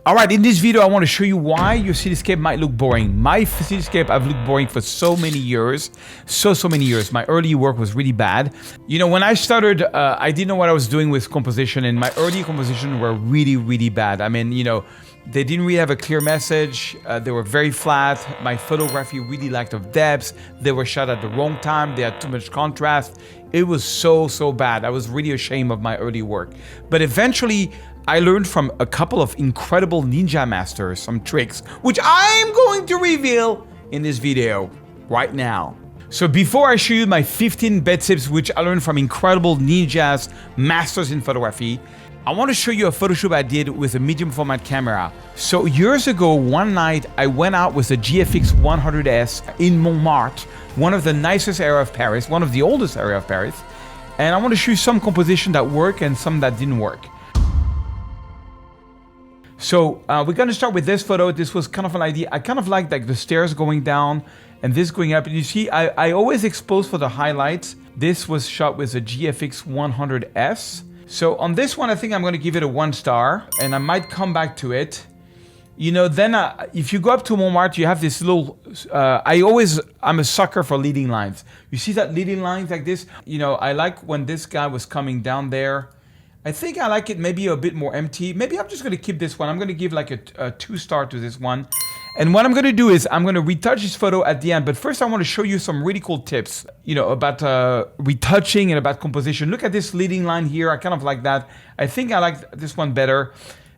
All right, in this video, I want to show you why your cityscape might look boring. My cityscape, I've looked boring for so many years. So many years. My early work was really bad. You know, when I started, I didn't know what I was doing with composition, and my early composition were really bad. I mean, you know, they didn't really have a clear message. They were very flat. My photography really lacked of depth. They were shot at the wrong time. They had too much contrast. It was so bad. I was really ashamed of my early work. But eventually, I learned from a couple of incredible ninja masters some tricks, which I'm going to reveal in this video right now. So before I show you my 15 best tips, which I learned from incredible ninjas, masters in photography, I want to show you a photo shoot I did with a medium format camera. So years ago, one night, I went out with a GFX 100S in Montmartre, one of the nicest area of Paris, one of the oldest area of Paris. And I want to show you some composition that worked and some that didn't work. So we're going to start with this photo. This was kind of an idea. I kind of like the stairs going down and this going up. And you see, I always expose for the highlights. This was shot with a GFX 100S. So on this one, I think I'm going to give it a 1 star and I might come back to it. You know, then if you go up to Montmartre, you have this little, I'm a sucker for leading lines. You see that leading lines like this? You know, I like when this guy was coming down there. I think I like it maybe a bit more empty. Maybe I'm just going to keep this one. I'm going to give like a 2 star to this one. And what I'm going to do is I'm going to retouch this photo at the end. But first I want to show you some really cool tips, you know, about retouching and about composition. Look at this leading line here. I kind of like that. I think I like this one better.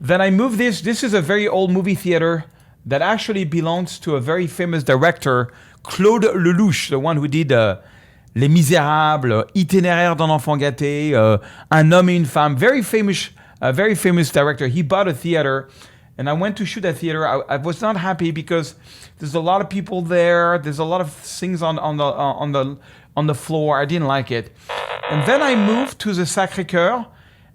Then I move this. This is a very old movie theater that actually belongs to a very famous director, Claude Lelouch, the one who did Les Misérables, Itinéraire d'un enfant gâté, Un homme et une femme. Very famous director. He bought a theater, and I went to shoot that theater. I was not happy because there's a lot of people there. There's a lot of things on the floor. I didn't like it. And then I moved to the Sacré-Cœur,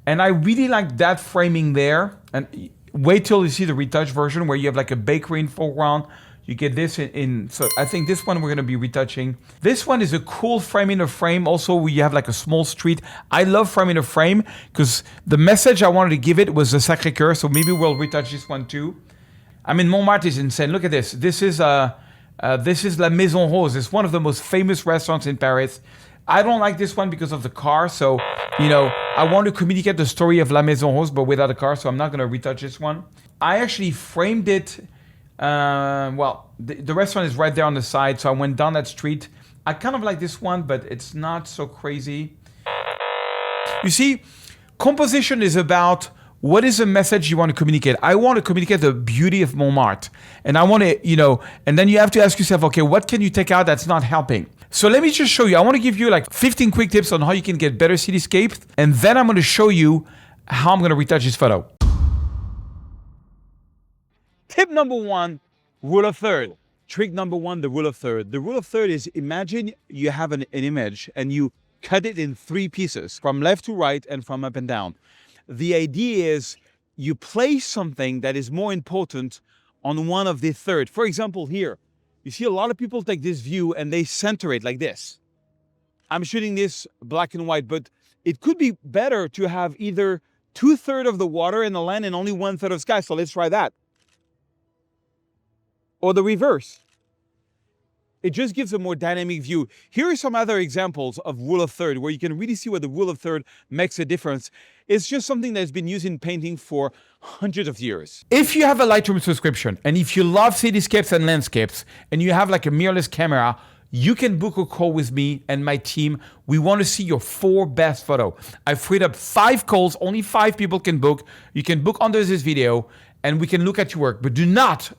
and I really like that framing there. And wait till you see the retouch version where you have like a bakery in foreground. You get this so I think this one we're going to be retouching. This one is a cool frame in a frame. Also, where you have like a small street. I love frame in a frame because the message I wanted to give it was the Sacré-Cœur. So maybe we'll retouch this one too. I mean, Montmartre is insane. Look at this. This is La Maison Rose. It's one of the most famous restaurants in Paris. I don't like this one because of the car. So, you know, I want to communicate the story of La Maison Rose, but without a car. So I'm not going to retouch this one. I actually framed it. Well, the restaurant is right there on the side, so I went down that street. I kind of like this one, but it's not so crazy. You see, composition is about what is the message you want to communicate. I want to communicate the beauty of Montmartre. And I want to, you know, and then you have to ask yourself, okay, what can you take out that's not helping? So let me just show you. I want to give you like 15 quick tips on how you can get better cityscapes. And then I'm going to show you how I'm going to retouch this photo. Tip number 1, rule of third. Trick number 1, the rule of third. The rule of third is imagine you have an image and you cut it in 3 pieces, from left to right and from up and down. The idea is you place something that is more important on one of the third. For example, here, you see a lot of people take this view and they center it like this. I'm shooting this black and white, but it could be better to have either 2/3 of the water in the land and only 1/3 of sky. So let's try that. Or the reverse. It just gives a more dynamic view. Here are some other examples of rule of third where you can really see where the rule of third makes a difference. It's just something that's been used in painting for hundreds of years. If you have a Lightroom subscription and if you love cityscapes and landscapes and you have like a mirrorless camera, you can book a call with me and my team. We want to see your 4 best photos. I freed up 5 calls. Only 5 people can book. You can book under this video and we can look at your work. But do not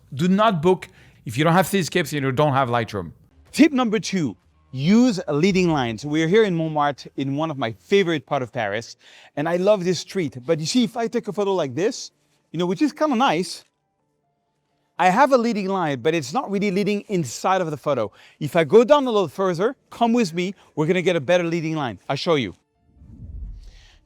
book if you don't have cityscapes and you don't have Lightroom. Tip number 2, use a leading line. So we're here in Montmartre in one of my favorite parts of Paris. And I love this street. But you see, if I take a photo like this, you know, which is kind of nice, I have a leading line, but it's not really leading inside of the photo. If I go down a little further, come with me, we're going to get a better leading line. I'll show you.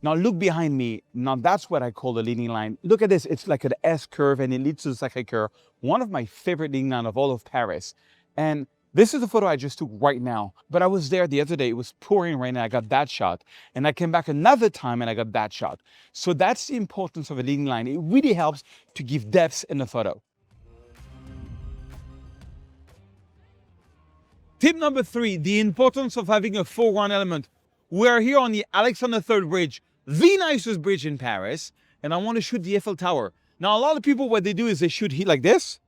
Now look behind me. Now that's what I call the leading line. Look at this. It's like an S curve and it leads to the Sacré-Cœur, one of my favorite leading lines of all of Paris. And This is the photo I just took right now, but I was there the other day. It was pouring rain and I got that shot. And I came back another time and I got that shot. So that's the importance of a leading line. It really helps to give depth in the photo. Tip number 3, the importance of having a foreground element. We are here on the Alexandre III Bridge, the nicest bridge in Paris, and I want to shoot the Eiffel Tower. Now, a lot of people, what they do is they shoot here like this,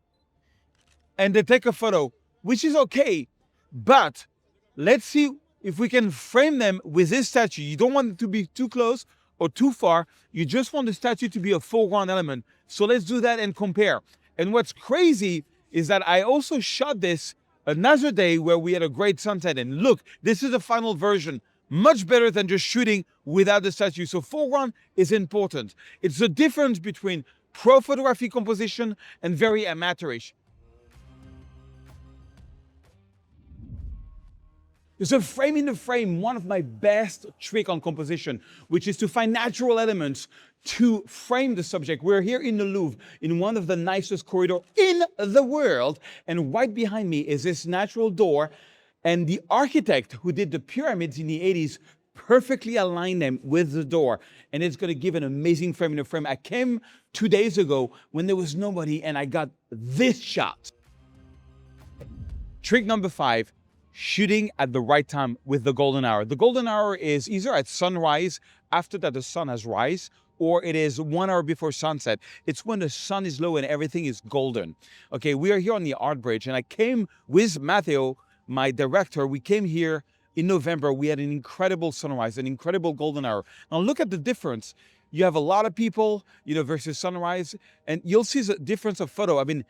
and they take a photo, which is okay, but let's see if we can frame them with this statue. You don't want it to be too close or too far. You just want the statue to be a foreground element. So let's do that and compare. And what's crazy is that I also shot this another day where we had a great sunset. And look, this is the final version. Much better than just shooting without the statue. So foreground is important. It's the difference between pro photography composition and very amateurish. So framing the frame, one of my best trick on composition, which is to find natural elements to frame the subject. We're here in the Louvre, in one of the nicest corridors in the world. And right behind me is this natural door. And the architect who did the pyramids in the 80s perfectly aligned them with the door. And it's going to give an amazing frame in the frame. I came 2 days ago when there was nobody and I got this shot. Trick number 5. Shooting at the right time with the golden hour. The golden hour is either at sunrise, after that the sun has rise, or it is 1 hour before sunset. It's when the sun is low and everything is golden. Okay, we are here on the Art Bridge, and I came with Matteo, my director. We came here in November. We had an incredible sunrise, an incredible golden hour. Now look at the difference. You have a lot of people, versus sunrise, and you'll see the difference of photo. I mean,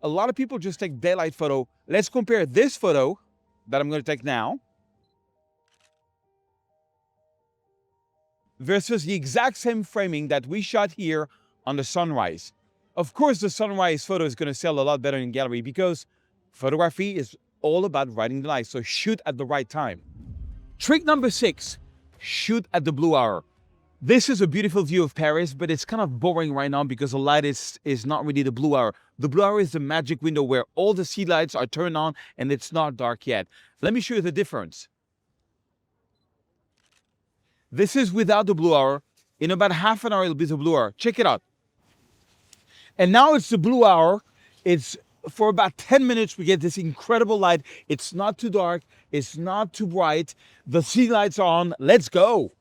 a lot of people just take daylight photo. Let's compare this photo that I'm going to take now versus the exact same framing that we shot here on the sunrise. Of course, the sunrise photo is going to sell a lot better in gallery because photography is all about riding the light. So shoot at the right time. Trick number 6, shoot at the blue hour. This is a beautiful view of Paris, but it's kind of boring right now because the light is not really the blue hour. The blue hour is the magic window where all the sea lights are turned on and it's not dark yet. Let me show you the difference. This is without the blue hour. In about half an hour, it'll be the blue hour. Check it out. And now it's the blue hour. It's for about 10 minutes, we get this incredible light. It's not too dark. It's not too bright. The sea lights are on. Let's go.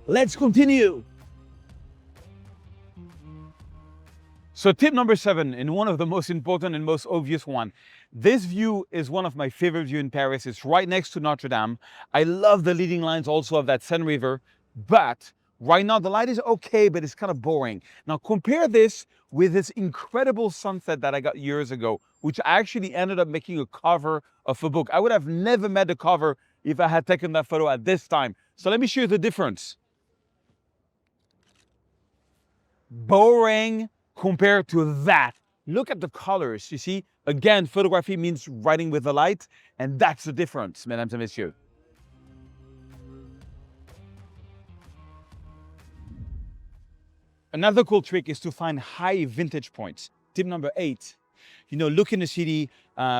Let's continue. So tip number 7, and one of the most important and most obvious one. This view is one of my favorite views in Paris. It's right next to Notre Dame. I love the leading lines also of that Seine River, but right now the light is okay, but it's kind of boring. Now compare this with this incredible sunset that I got years ago, which I actually ended up making a cover of a book. I would have never made the cover if I had taken that photo at this time. So let me show you the difference. Boring compared to that. Look at the colors, you see? Again, photography means writing with the light, and that's the difference, mesdames et messieurs. Another cool trick is to find high vintage points. Tip number 8, look in the city,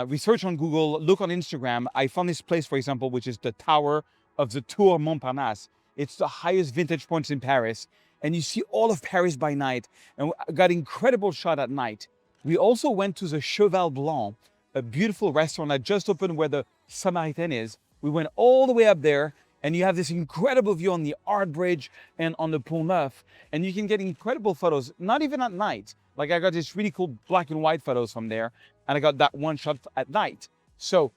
research on Google, look on Instagram. I found this place, for example, which is the Tower of the Tour Montparnasse. It's the highest vintage points in Paris. And you see all of Paris by night. And I got incredible shot at night. We also went to the Cheval Blanc, a beautiful restaurant that just opened where the Samaritan is. We went all the way up there, and you have this incredible view on the Art Bridge and on the Pont Neuf. And you can get incredible photos, not even at night. Like I got these really cool black and white photos from there, and I got that one shot at night. So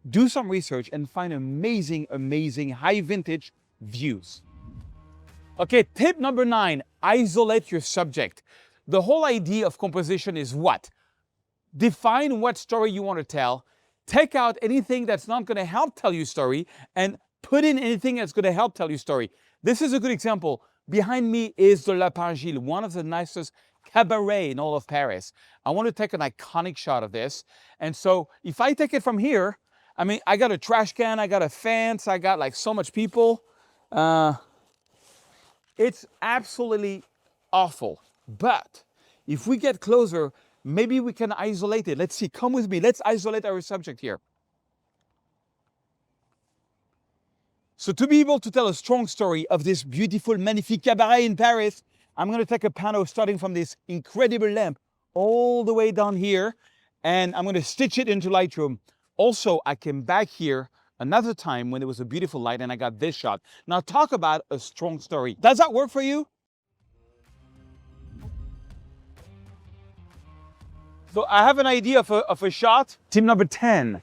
do some research and find amazing, amazing high vintage views. Okay, tip number 9, isolate your subject. The whole idea of composition is what? Define what story you want to tell, take out anything that's not going to help tell your story, and put in anything that's going to help tell your story. This is a good example. Behind me is the Lapin Gilles, one of the nicest cabaret in all of Paris. I want to take an iconic shot of this. And so if I take it from here, I mean, I got a trash can, I got a fence, I got like so much people. It's absolutely awful. But if we get closer, maybe we can isolate it. Let's see, come with me. Let's isolate our subject here. So to be able to tell a strong story of this beautiful, magnifique cabaret in Paris, I'm going to take a panel starting from this incredible lamp all the way down here, and I'm going to stitch it into Lightroom. Also, I came back here another time when there was a beautiful light and I got this shot. Now talk about a strong story. Does that work for you? So I have an idea of a shot. Tip number 10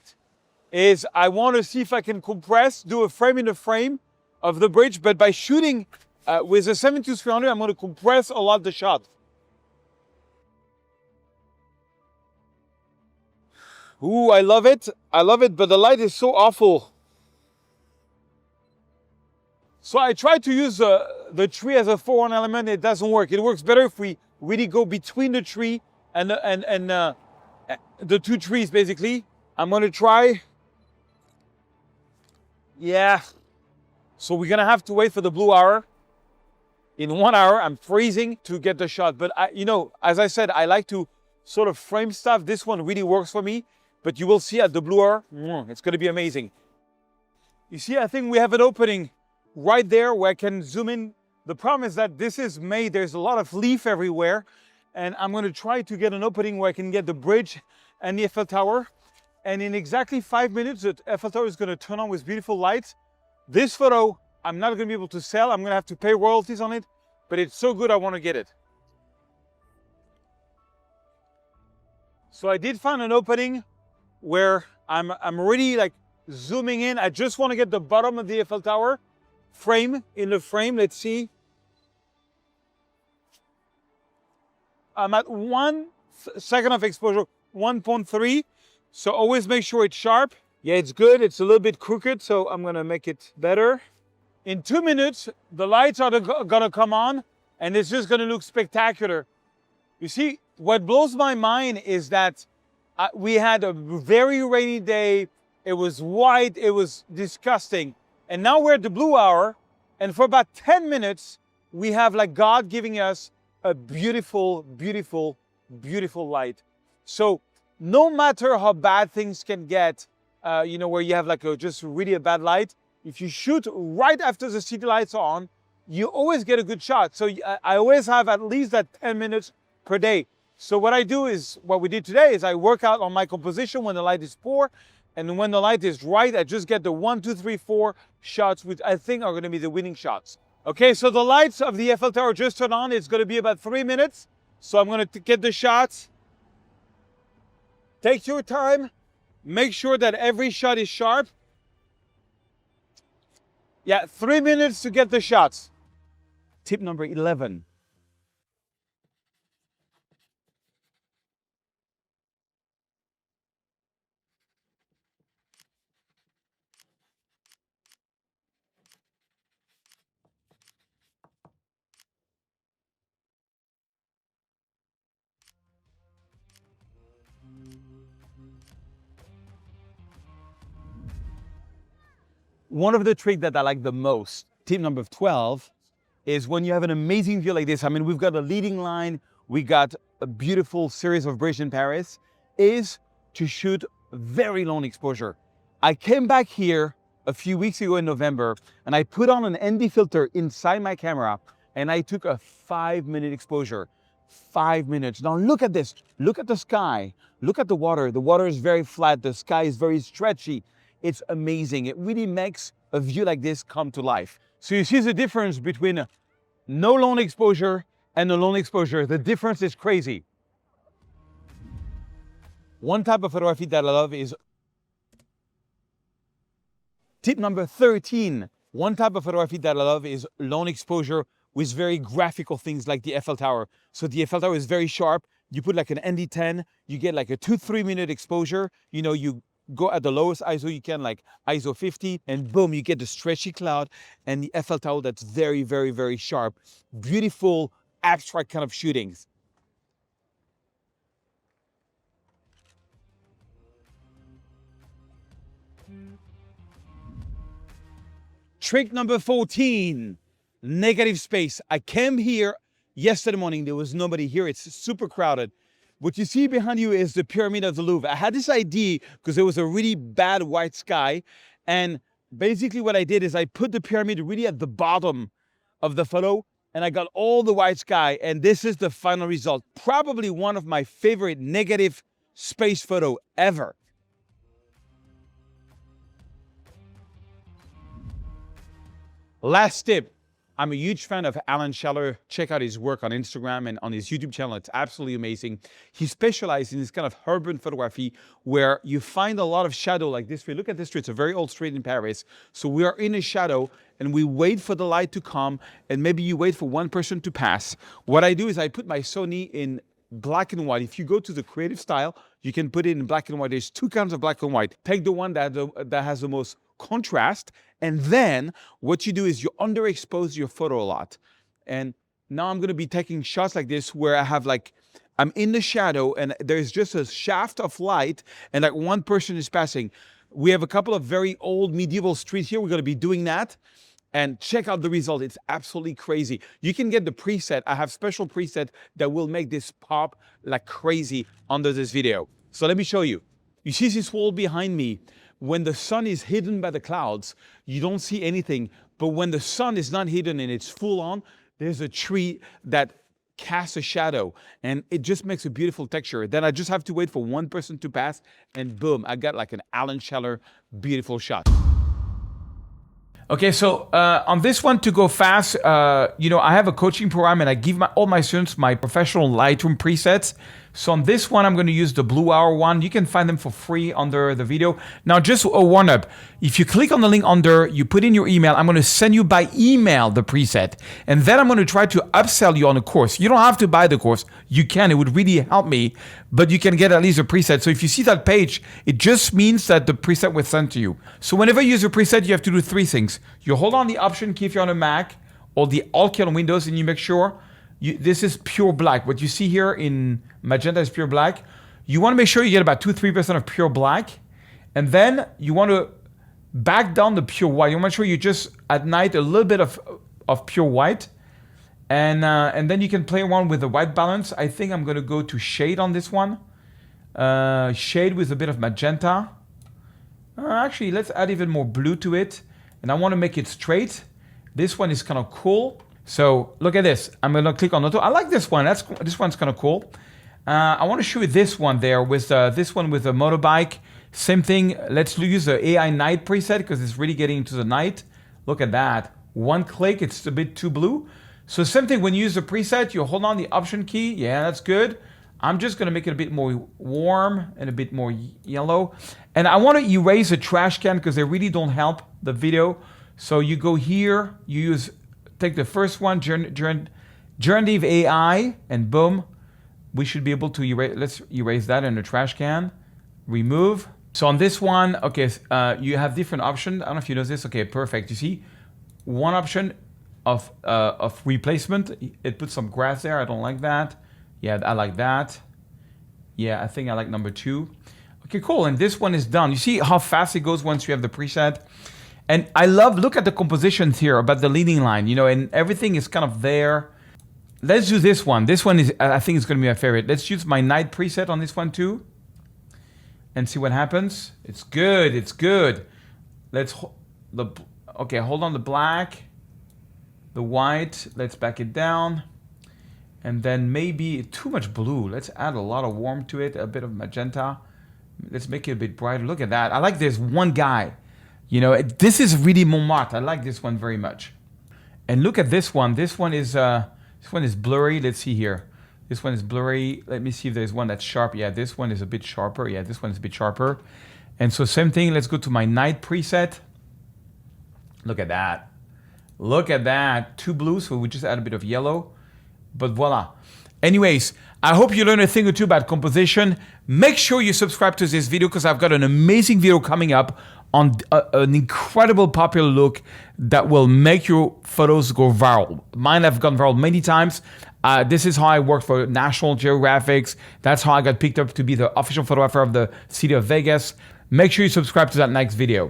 is I want to see if I can compress, do a frame in a frame of the bridge, but by shooting with a 7-300, I'm going to compress a lot the shot. Ooh, I love it. I love it, but the light is so awful. So I tried to use the tree as a foreground element. It doesn't work. It works better if we really go between the tree and the two trees, basically. I'm going to try. Yeah. So we're going to have to wait for the blue hour. In 1 hour, I'm freezing to get the shot. But, as I said, I like to sort of frame stuff. This one really works for me. But you will see at the blue hour, it's going to be amazing. You see, I think we have an opening right there where I can zoom in. The problem is that this is May. There's a lot of leaf everywhere. And I'm going to try to get an opening where I can get the bridge and the Eiffel Tower. And in exactly 5 minutes, the Eiffel Tower is going to turn on with beautiful lights. This photo, I'm not going to be able to sell. I'm going to have to pay royalties on it. But it's so good, I want to get it. So I did find an opening where I'm really like zooming in. I just want to get the bottom of the Eiffel Tower frame in the frame. Let's see. I'm at 1 second of exposure, 1.3. So always make sure it's sharp. Yeah, it's good. It's a little bit crooked, so I'm going to make it better. In 2 minutes, the lights are going to come on, and it's just going to look spectacular. You see, what blows my mind is that we had a very rainy day. It was white. It was disgusting. And now we're at the blue hour. And for about 10 minutes, we have like God giving us a beautiful, beautiful, beautiful light. So no matter how bad things can get, where you have like just really a bad light, if you shoot right after the city lights are on, you always get a good shot. So I always have at least that 10 minutes per day. So what I do is, what we did today is I work out on my composition when the light is poor, and when the light is right, I just get the 1, 2, 3, 4 shots, which I think are going to be the winning shots. Okay, so the lights of the Eiffel Tower just turned on. It's going to be about 3 minutes. So I'm going to get the shots. Take your time. Make sure that every shot is sharp. Yeah, 3 minutes to get the shots. Tip number 11. One of the tricks that I like the most, tip number 12, is when you have an amazing view like this. I mean, we've got a leading line, we got a beautiful series of bridges in Paris, is to shoot very long exposure. I came back here a few weeks ago in November, and I put on an ND filter inside my camera, and I took a 5-minute exposure. 5 minutes. Now look at this. Look at the sky. Look at the water. The water is very flat. The sky is very stretchy. It's amazing. It really makes a view like this come to life. So you see the difference between no long exposure and a long exposure. The difference is crazy. One type of photography that I love is tip number 13. One type of photography that I love is long exposure with very graphical things like the Eiffel Tower. So the Eiffel Tower is very sharp. You put like an ND10, you get like a 2-3 minute exposure. You go at the lowest ISO you can, like ISO 50, and boom, you get the stretchy cloud and the Eiffel Tower that's very, very, very sharp. Beautiful, abstract kind of shootings. Trick number 14, negative space. I came here yesterday morning. There was nobody here. It's super crowded. What you see behind you is the pyramid of the Louvre. I had this idea because there was a really bad white sky. And basically what I did is I put the pyramid really at the bottom of the photo and I got all the white sky. And this is the final result. Probably one of my favorite negative space photo ever. Last tip. I'm a huge fan of Alan Scheller. Check out his work on Instagram and on his YouTube channel. It's absolutely amazing. He specializes in this kind of urban photography where you find a lot of shadow like this tree. Look at this tree. It's a very old street in Paris. So we are in a shadow and we wait for the light to come and maybe you wait for one person to pass. What I do is I put my Sony in black and white. If you go to the creative style, you can put it in black and white. There's two kinds of black and white. Take the one that has the most contrast, and then what you do is you underexpose your photo a lot. And now I'm going to be taking shots like this where I have like, I'm in the shadow and there's just a shaft of light and like one person is passing. We have a couple of very old medieval streets here. We're going to be doing that. And check out the result. It's absolutely crazy. You can get the preset. I have special preset that will make this pop like crazy under this video. So let me show you. You see this wall behind me. When the sun is hidden by the clouds, you don't see anything. But when the sun is not hidden and it's full on, there's a tree that casts a shadow and it just makes a beautiful texture. Then I just have to wait for one person to pass and boom, I got like an Alan Scheller beautiful shot. Okay, so on this one, to go fast, I have a coaching program and I give all my students my professional Lightroom presets. So on this one, I'm going to use the Blue Hour one. You can find them for free under the video. Now, just a warm-up. If you click on the link under, you put in your email, I'm going to send you by email the preset. And then I'm going to try to upsell you on a course. You don't have to buy the course. You can. It would really help me. But you can get at least a preset. So if you see that page, it just means that the preset was sent to you. So whenever you use a preset, you have to do three things. You hold on the Option key if you're on a Mac, or the Alt key on Windows, and you make sure this is pure black. What you see here in magenta is pure black. You want to make sure you get about 2-3% of pure black. And then you want to back down the pure white. You want to make sure you just, at night, a little bit of pure white. And then you can play around with the white balance. I think I'm going to go to shade on this one. Shade with a bit of magenta. Actually, let's add even more blue to it. And I want to make it straight. This one is kind of cool. So look at this. I'm going to click on auto. I like this one. This one's kind of cool. I want to show you this one there with this one with a motorbike. Same thing. Let's use the AI night preset because it's really getting into the night. Look at that. One click, it's a bit too blue. So same thing, when you use the preset, you hold on the Option key. Yeah, that's good. I'm just going to make it a bit more warm and a bit more yellow. And I want to erase the trash can because they really don't help the video. So you go here, take the first one, Generative AI, and boom, we should be able to erase. Let's erase that in the trash can. Remove. So on this one, okay, you have different options. I don't know if you know this. Okay, perfect. You see, one option of replacement. It puts some grass there. I don't like that. Yeah, I like that. Yeah, I think I like number 2. Okay, cool. And this one is done. You see how fast it goes once you have the preset. And I look at the compositions here about the leading line, and everything is kind of there. Let's do this one. This one is, I think it's going to be my favorite. Let's use my night preset on this one too. And see what happens. It's good. It's good. Okay, hold on the black, the white. Let's back it down. And then maybe too much blue. Let's add a lot of warmth to it, a bit of magenta. Let's make it a bit brighter. Look at that. I like this one guy. This is really Montmartre. I like this one very much. And look at this one. This one is blurry. Let's see here. This one is blurry. Let me see if there's one that's sharp. Yeah, this one is a bit sharper. Yeah, this one is a bit sharper. And so same thing. Let's go to my night preset. Look at that. Look at that. Too blue, so we just add a bit of yellow. But voila. Anyways, I hope you learned a thing or two about composition. Make sure you subscribe to this video because I've got an amazing video coming up on an incredible popular look that will make your photos go viral. Mine have gone viral many times. This is how I worked for National Geographic. That's how I got picked up to be the official photographer of the city of Vegas. Make sure you subscribe to that next video.